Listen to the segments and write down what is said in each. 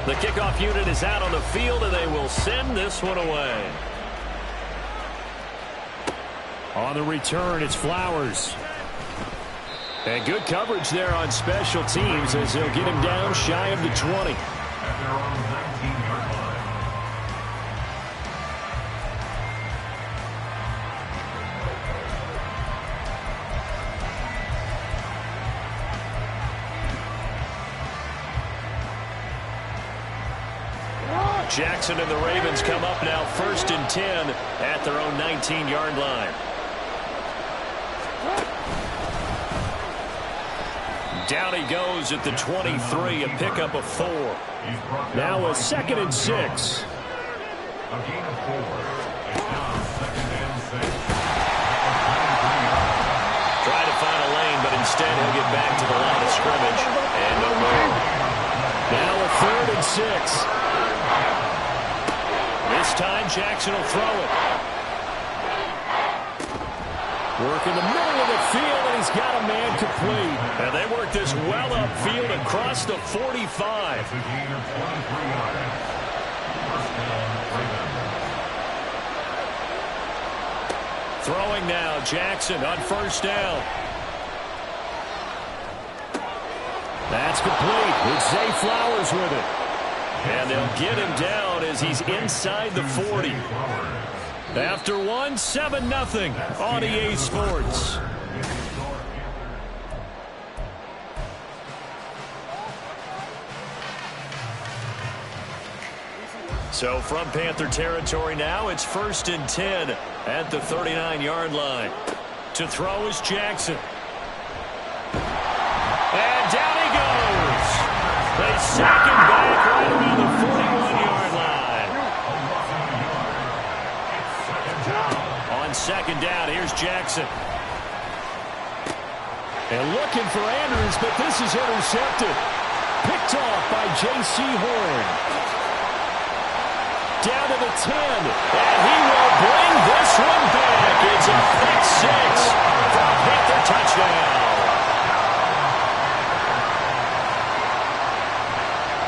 The kickoff unit is out on the field, and they will send this one away. On the return, it's Flowers. And good coverage there on special teams as they'll get him down shy of the 20. Jackson and the Ravens come up now 1st and 10 at their own 19-yard line. Down he goes at the 23, a pickup of 4. Now a 2nd and 6. A gain of 4. It's now 2nd and 6. Try to find a lane, but instead he'll get back to the line of scrimmage. And no more. Now a 3rd and 6. This time Jackson will throw it. Work in the middle of the field, and he's got a man complete. And they work this well upfield across the 45. It's a gain of 23 yards. First down, Ravens. Throwing now, Jackson on 1st down. That's complete with Zay Flowers with it. And they'll get him down as he's inside the 40. After one, 7-0 on EA Sports. So from Panther territory now, it's 1st and 10 at the 39-yard line. To throw is Jackson. And down he goes. They sack him back right around the 41-yard line. On 2nd down, here's Jackson. And looking for Andrews, but this is intercepted. Picked off by J.C. Horn. Down to the 10, and he will bring this one back. It's a pick 6 for a Panther touchdown.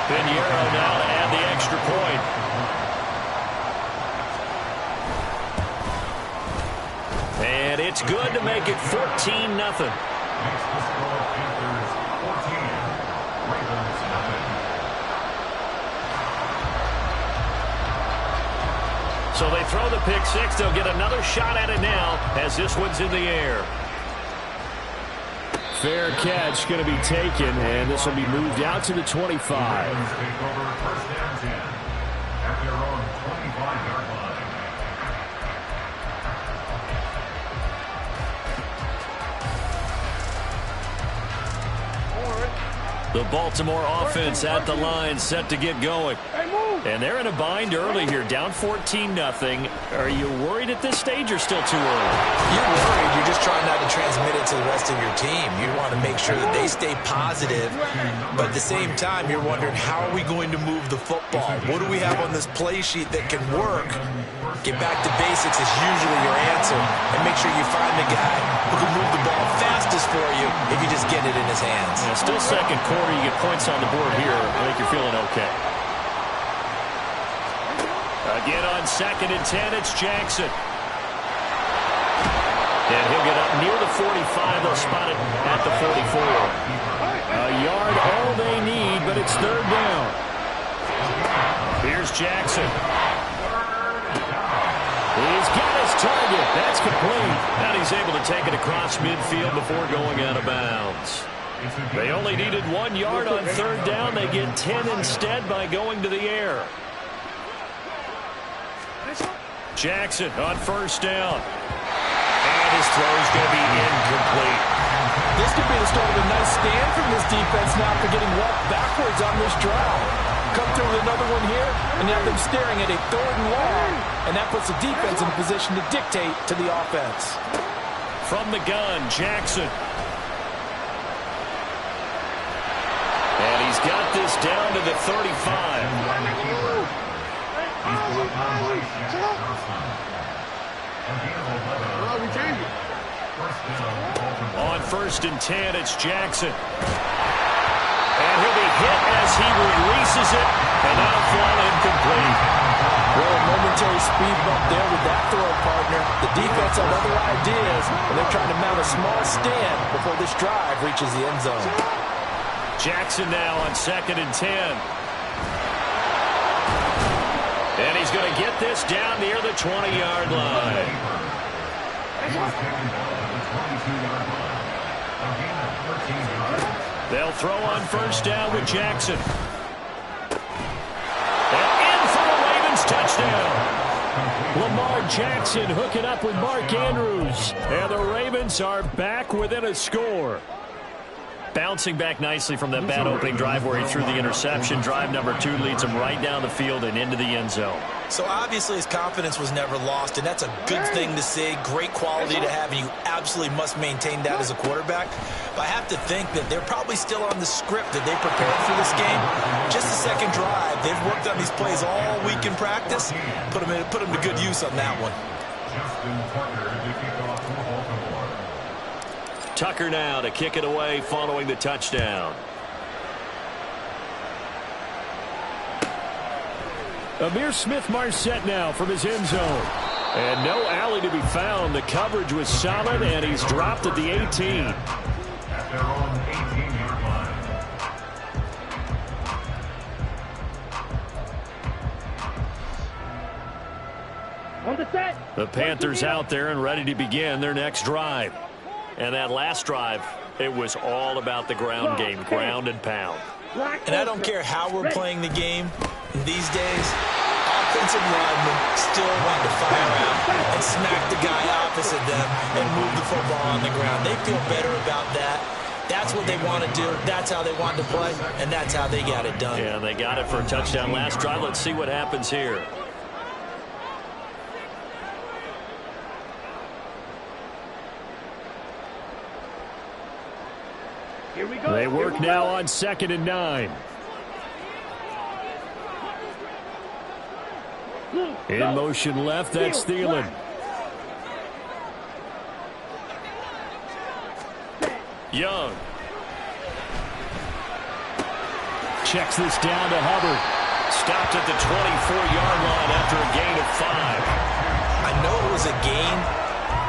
Pinheiro now to add the extra point. And it's good to make it 14-0. Makes the score Panthers 14, Ravens 0. So they throw the pick 6. They'll get another shot at it now as this one's in the air. Fair catch going to be taken, and this will be moved out to the 25. Ravens take over 1st and 10 at their own 25-yard line. The Baltimore offense at the line set to get going. And they're in a bind early here, down 14-0. Are you worried at this stage or still too early? You're worried. You're just trying not to transmit it to the rest of your team. You want to make sure that they stay positive. But at the same time, you're wondering, how are we going to move the football? What do we have on this play sheet that can work? Get back to basics is usually your answer. And make sure you find the guy who can move the ball fastest for you if you just get it in his hands. Yeah, still 2nd quarter. You get points on the board here. I think you're feeling okay. Again on 2nd and 10, it's Jackson. And he'll get up near the 45. They'll spot it at the 44. A yard all they need, but it's 3rd down. Here's Jackson. He's got his target. That's complete. And he's able to take it across midfield before going out of bounds. They only needed 1 yard on 3rd down. They get 10 instead by going to the air. Jackson on 1st down. And his throw's going to be incomplete. This could be the start of a nice stand from this defense now for getting walked backwards on this drive. Come through with another one here, and have them staring at a 3rd and long. And that puts the defense in a position to dictate to the offense. From the gun, Jackson. And he's got this down to the 35. On 1st and 10, it's Jackson. And he'll be hit as he releases it, and that'll fall incomplete. Well, a momentary speed bump there with that throw, partner. The defense had other ideas, and they're trying to mount a small stand before this drive reaches the end zone. Jackson now on 2nd and 10. And he's going to get this down near the 20-yard line. They'll throw on 1st down with Jackson. And in for the Ravens touchdown. Lamar Jackson hooking up with Mark Andrews. And the Ravens are back within a score. Bouncing back nicely from that bad opening drive where he threw the interception. Drive number 2 leads him right down the field and into the end zone. So obviously his confidence was never lost, and that's a good thing to see. Great quality to have, and you absolutely must maintain that as a quarterback. But I have to think that they're probably still on the script that they prepared for this game. Just the second drive. They've worked on these plays all week in practice. Put them to good use on that one. Tucker now to kick it away following the touchdown. Amir Smith-Marset now from his end zone. And no alley to be found. The coverage was solid, and he's dropped at the 18. At their own 18-yard line. On the set. The Panthers out there and ready to begin their next drive. And that last drive, it was all about the ground game, ground and pound. And I don't care how we're playing the game these days, offensive linemen still want to fire out and smack the guy opposite them and move the football on the ground. They feel better about that. That's what they want to do. That's how they want to play, and that's how they got it done. Yeah, they got it for a touchdown last drive. Let's see what happens here. Here we go. They work now on 2nd and 9. In motion left, that's Thielen. Young. Checks this down to Hubbard. Stopped at the 24-yard line after a gain of 5. I know it was a gain,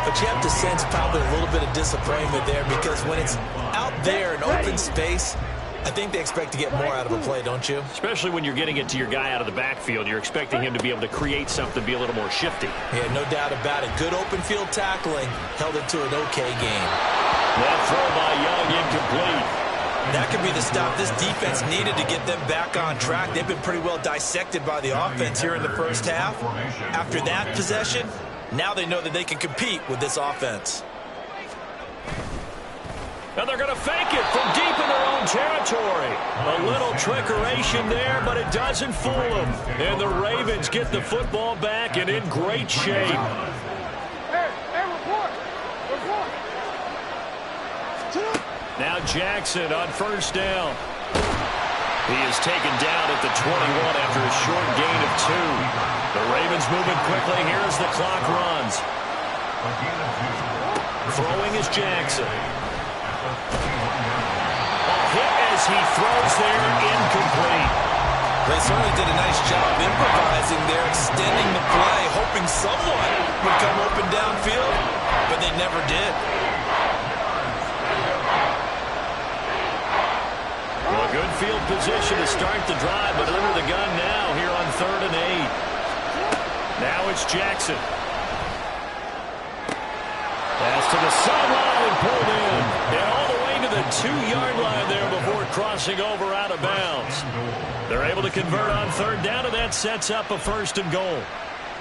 but you have to sense probably a little bit of disappointment there because when it's out there in open space, I think they expect to get more out of a play, don't you? Especially when you're getting it to your guy out of the backfield. You're expecting him to be able to create something, be a little more shifty. Yeah, no doubt about it. Good open field tackling held it to an okay game. That throw by Young incomplete. That could be the stop this defense needed to get them back on track. They've been pretty well dissected by the offense here in the first half. After that possession, now they know that they can compete with this offense. And they're going to fake it from deep in their own territory. A little trickeration there, but it doesn't fool them. And the Ravens get the football back and in great shape. Now Jackson on 1st down. He is taken down at the 21 after a short gain of 2. The Ravens moving quickly here as the clock runs. Throwing is Jackson. A hit as he throws there, incomplete. They certainly did a nice job improvising there, extending the play, hoping someone would come open downfield, but they never did. Well, a good field position to start the drive, but under the gun now here on 3rd and 8. Now it's Jackson. Pass to the sideline and pulled in. And all the way to the 2-yard line there before crossing over out of bounds. They're able to convert on 3rd down, and that sets up a 1st and goal.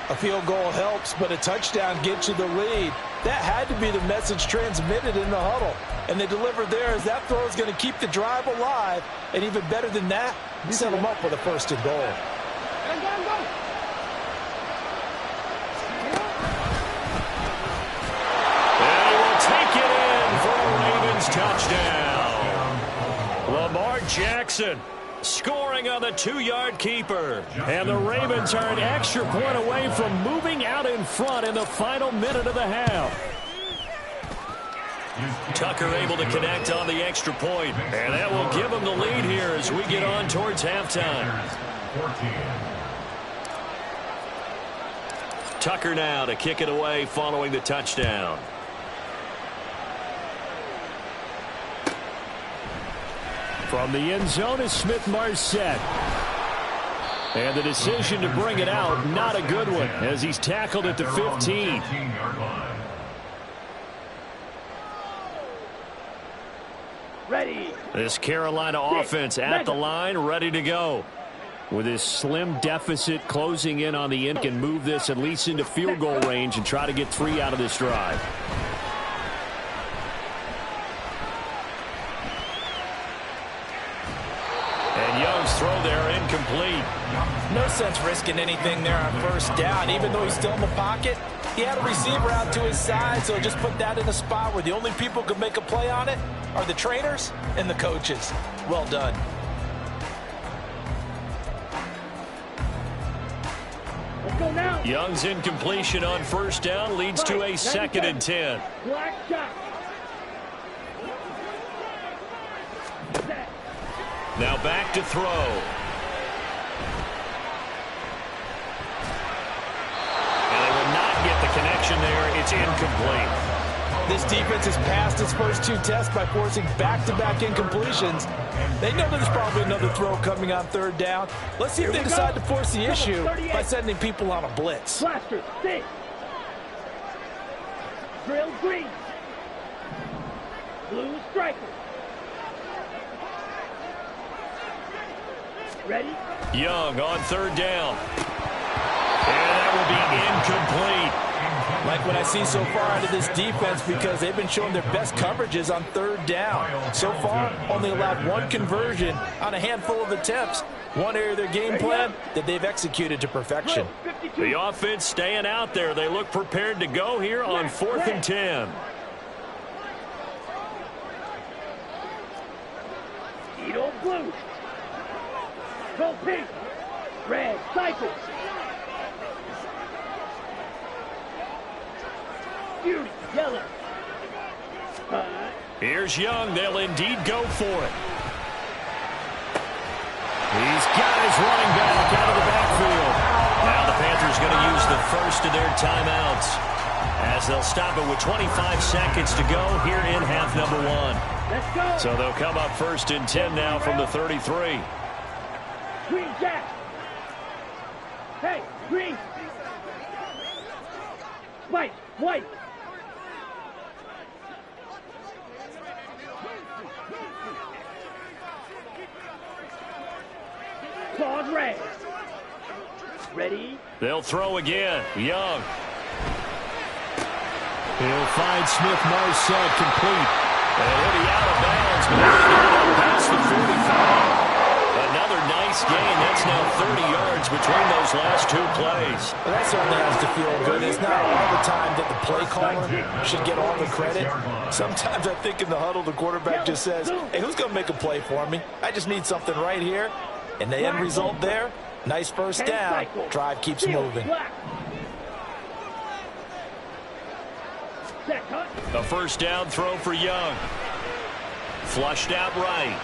A field goal helps, but a touchdown gets you the lead. That had to be the message transmitted in the huddle. And they delivered there as that throw is going to keep the drive alive. And even better than that, set them up with a 1st and goal. And he will take it in for a Ravens touchdown. Lamar Jackson scoring on the 2-yard keeper. And the Ravens are an extra point away from moving out in front in the final minute of the half. Tucker able to connect on the extra point. And that will give them the lead here as we get on towards halftime. Tucker now to kick it away following the touchdown. From the end zone is Smith-Marset. And the decision to bring it out, not a good one, as he's tackled at the 15. Ready. This Carolina offense at the line, ready to go. With his slim deficit closing in on the end, can move this at least into field goal range and try to get 3 out of this drive. And Young's throw there incomplete. No sense risking anything there on first down. Even though he's still in the pocket, he had a receiver out to his side, so just put that in a spot where the only people who could make a play on it are the trainers and the coaches. Well done. Let's go now. Young's incompletion on first down leads to a 2nd and 10. Black shot. Now back to throw. And they will not get the connection there. It's incomplete. This defense has passed its first 2 tests by forcing back-to-back incompletions. They know there's probably another throw coming on 3rd down. Let's see if they decide to force the issue by sending people on a blitz. Blaster, 6. Drill green. Blue striker. Ready? Young on 3rd down. And that will be incomplete. Like what I see so far out of this defense, because they've been showing their best coverages on 3rd down. So far, only allowed 1 conversion on a handful of attempts. One area of their game plan that they've executed to perfection. The offense staying out there. They look prepared to go here on 4th and 10. Edo blue. Go pink. Red cycle. Beauty yellow. Here's Young. They'll indeed go for it. He's got his running back out of the backfield. Now the Panthers going to use the first of their timeouts as they'll stop it with 25 seconds to go here in half number 1. Let's go. So they'll come up 1st and 10 now from the 33. Green jack. Hey, green. White, white. Claude red. Ready? They'll throw again. Young. He'll find Smith-Marset complete. And he'll be out of bounds, but he'll get it past the 45. Another nice gain. That's now 30 yards between those last 2 plays. Well, that certainly has to feel good. It's not all the time that the play caller should get all the credit. Sometimes I think in the huddle, the quarterback just says, hey, who's going to make a play for me? I just need something right here. And the end result there, nice first down. Drive keeps moving. A first down throw for Young. Flushed out right.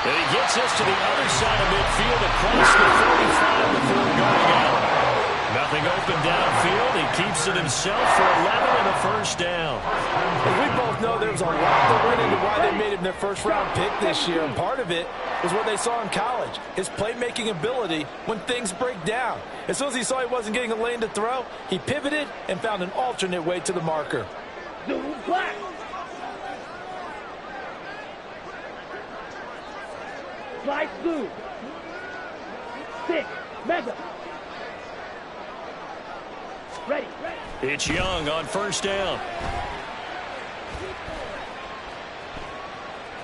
And he gets us to the other side of midfield across the 45 before going out. Nothing open downfield. He keeps it himself for 11 and a first down. And we both know there's a lot that went into why they made him their first-round pick this year. And part of it was what they saw in college, his playmaking ability when things break down. As soon as he saw he wasn't getting a lane to throw, he pivoted and found an alternate way to the marker. Blue black. Light blue. 6. Mega. Ready. It's Young on first down.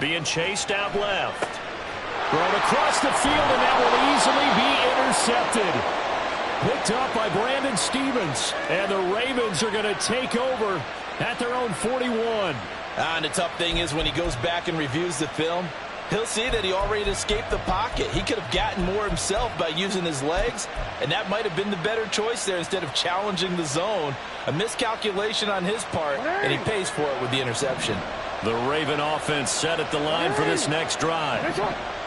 Being chased out left. Thrown across the field, and that will easily be intercepted. Picked up by Brandon Stevens. And the Ravens are going to take over at their own 41. And the tough thing is when he goes back and reviews the film, He'll see that he already escaped the pocket. He could have gotten more himself by using his legs, and that might have been the better choice there instead of challenging the zone. A miscalculation on his part, and he pays for it with the interception. The Raven offense set at the line for this next drive.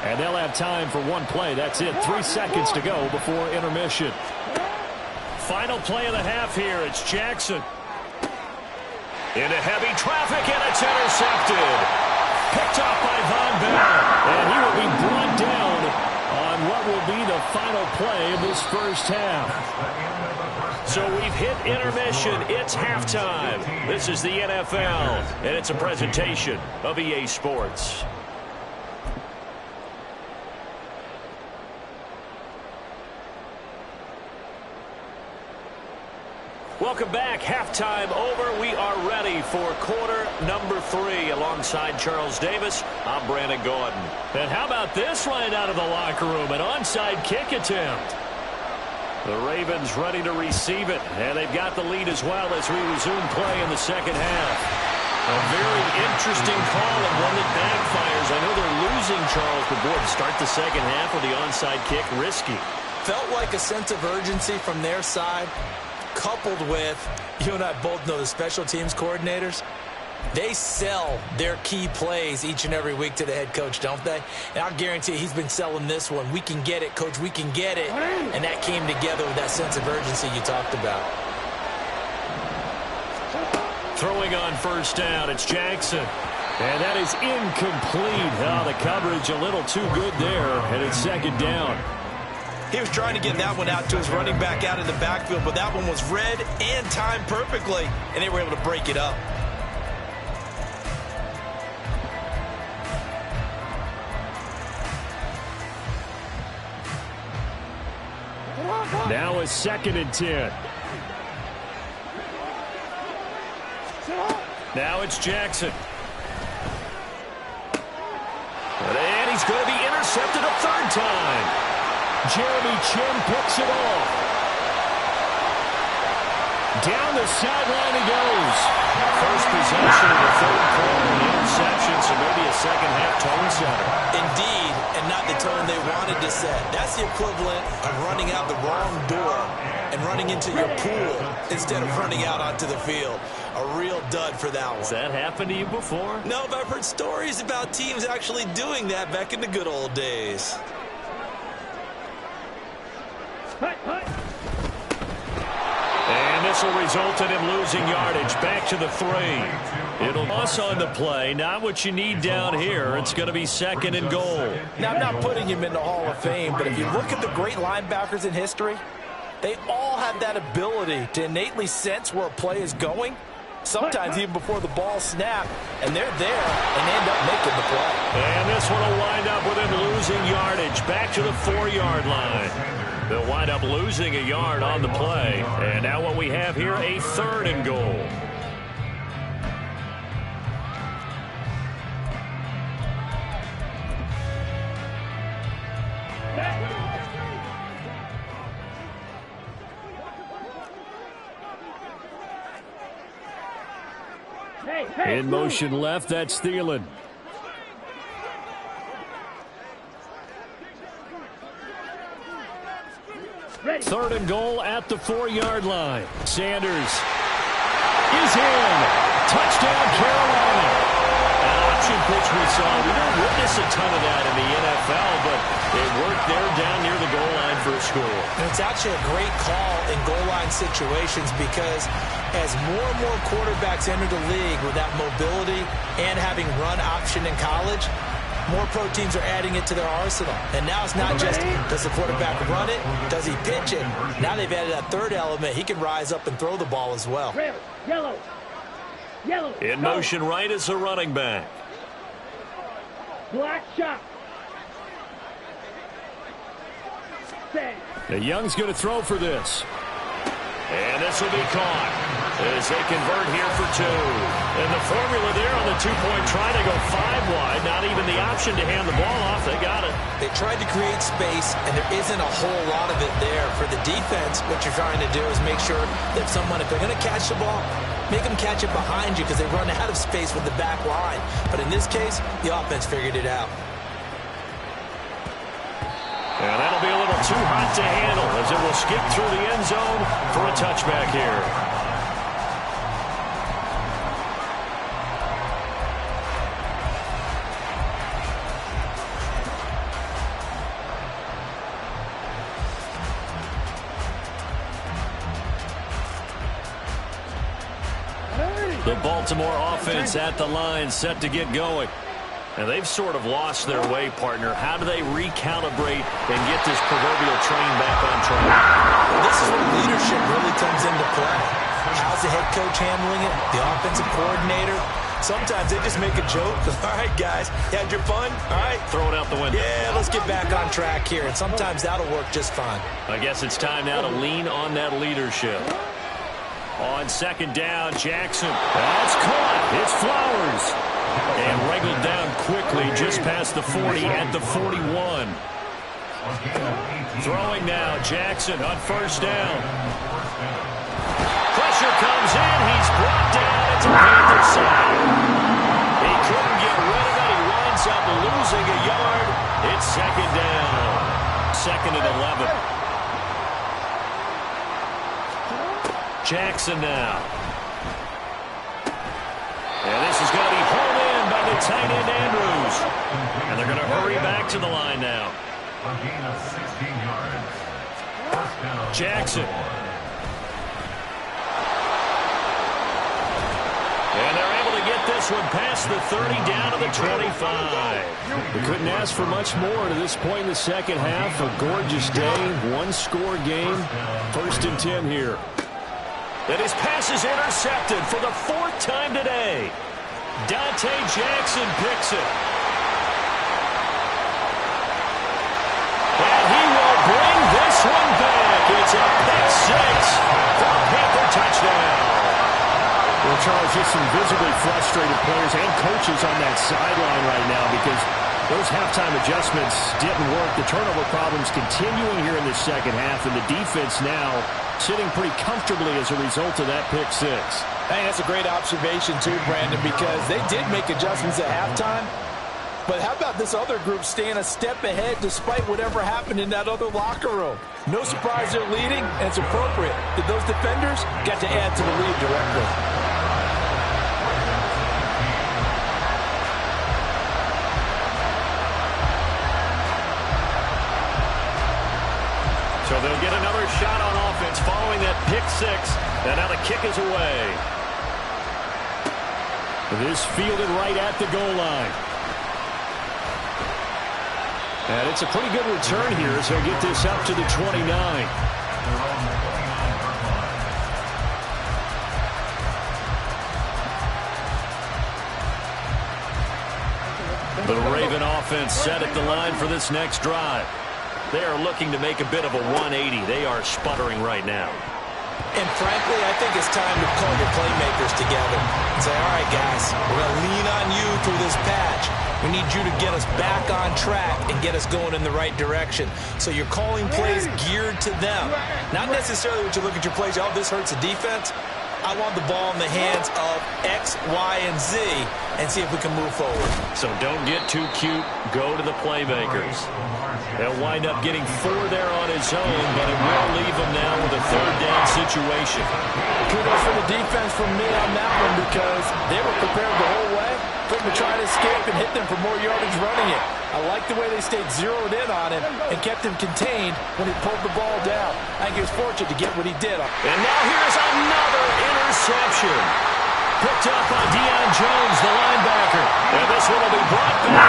And they'll have time for one play. That's it. 3 seconds to go before intermission. Final play of the half here. It's Jackson. Into heavy traffic, and it's intercepted. Picked off by Von Bell. And he will be brought down on what will be the final play of this first half. So we've hit intermission. It's halftime. This is the NFL, and it's a presentation of EA Sports. Welcome back. Halftime over. We are ready for quarter number 3. Alongside Charles Davis, I'm Brandon Gordon. And how about this right out of the locker room? An onside kick attempt. The Ravens ready to receive it, and they've got the lead as well as we resume play in the second half. A very interesting call and one that backfires. I know they're losing, Charles, but boy, to start the second half with the onside kick, risky. Felt like a sense of urgency from their side, coupled with, you and I both know the special teams coordinators, they sell their key plays each and every week to the head coach, don't they? And I'll guarantee he's been selling this one. We can get it, coach, we can get it. And that came together with that sense of urgency you talked about. Throwing on first down, it's Jackson. And that is incomplete. Oh, the coverage a little too good there, and it's second down. He was trying to get that one out to his running back out in the backfield, but that one was read and timed perfectly, and they were able to break it up. Now a 2nd and 10. Now it's Jackson. And he's going to be intercepted a 3rd time. Jeremy Chin picks it off. Down the sideline he goes. First possession of the 3rd quarter, the interception, so maybe a second-half tone setter. Indeed, and not the tone they wanted to set. That's the equivalent of running out the wrong door and running into your pool instead of running out onto the field. A real dud for that one. Has that happened to you before? No, but I've heard stories about teams actually doing that back in the good old days. And this will result in him losing yardage. Back to the 3. It'll loss on the play. Not what you need down here. It's going to be 2nd and goal. Now, I'm not putting him in the Hall of Fame, but if you look at the great linebackers in history, they all have that ability to innately sense where a play is going, sometimes even before the ball snapped, and they're there and end up making the play. And this one will wind up with him losing yardage. Back to the 4-yard line. They'll wind up losing a yard on the play. And now what we have here, a 3rd and goal. In motion left, that's Thielen. Ready. 3rd and goal at the 4-yard line. Sanders is in. Touchdown, Carolina. An option pitch we saw. We don't witness a ton of that in the NFL, but it worked there down near the goal line for a score. And it's actually a great call in goal line situations because as more and more quarterbacks enter the league with that mobility and having run option in college, more pro teams are adding it to their arsenal. And now it's not just, does the quarterback run it? Does he pitch it? Now they've added that 3rd element. He can rise up and throw the ball as well. Red, yellow. Yellow. In go. motion right is the running back. Black shot. Set. The Young's going to throw for this. And this will be caught as they convert here for 2. And the formula there on the 2-point try to go 5 wide. Not even the option to hand the ball off. They got it. They tried to create space, and there isn't a whole lot of it there. For the defense, what you're trying to do is make sure that if they're going to catch the ball, make them catch it behind you because they run out of space with the back line. But in this case, the offense figured it out. And that'll be a little too hot to handle as it will skip through the end zone for a touchback here. The Baltimore offense at the line, set to get going. And they've sort of lost their way, partner. How do they recalibrate and get this proverbial train back on track? This is where leadership really comes into play. How's the head coach handling it? The offensive coordinator? Sometimes they just make a joke. All right, guys, you had your fun? All right. Throw it out the window. Yeah, let's get back on track here. And sometimes that'll work just fine. I guess it's time now to lean on that leadership. On second down, Jackson. That's caught. It's Flowers. And wrangled down quickly just past the 40 at the 41. Throwing now, Jackson on first down. Pressure comes in. He's brought down at the Panthers side. He couldn't get rid of it. He winds up losing a yard. It's second down. Second and 11. Jackson now. And this is going to be pulled in by the tight end Andrews. And they're going to hurry back to the line now. A gain of 16 yards. First down. Jackson. And they're able to get this one past the 30 down to the 25. We couldn't ask for much more to this point in the second half. A gorgeous day, one-score game. First and 10 here. And his pass is intercepted for the fourth time today. Dante Jackson picks it. And he will bring this one back. It's a pick six for a Panther touchdown. Well, Charles, just some visibly frustrated players and coaches on that sideline right now because those halftime adjustments didn't work. The turnover problems continuing here in the second half, and the defense now sitting pretty comfortably as a result of that pick six. Hey, that's a great observation too, Brandon, because they did make adjustments at halftime. But how about this other group staying a step ahead despite whatever happened in that other locker room? No surprise they're leading, and it's appropriate that those defenders got to add to the lead directly. So they'll get another shot on offense following that pick six. And now the kick is away. This fielded right at the goal line. And it's a pretty good return here as they'll get this up to the 29. The Raven offense set at the line for this next drive. They are looking to make a bit of a 180. They are sputtering right now. And frankly, I think it's time to call your playmakers together and say, all right, guys, we're going to lean on you through this patch. We need you to get us back on track and get us going in the right direction. So you're calling plays geared to them. Not necessarily what you look at your plays, oh, this hurts the defense. I want the ball in the hands of X, Y, and Z and see if we can move forward. So don't get too cute. Go to the playmakers. They'll wind up getting 4 there on his own, but it will leave him now with a third down situation. Kudos for the defense from me on that one because they were prepared the whole way for him to try to escape and hit them for more yardage running it. I like the way they stayed zeroed in on him and kept him contained when he pulled the ball down. I think he was fortunate to get what he did. And now here's another interception. Picked up by Deion Jones, the linebacker. And this one will be brought back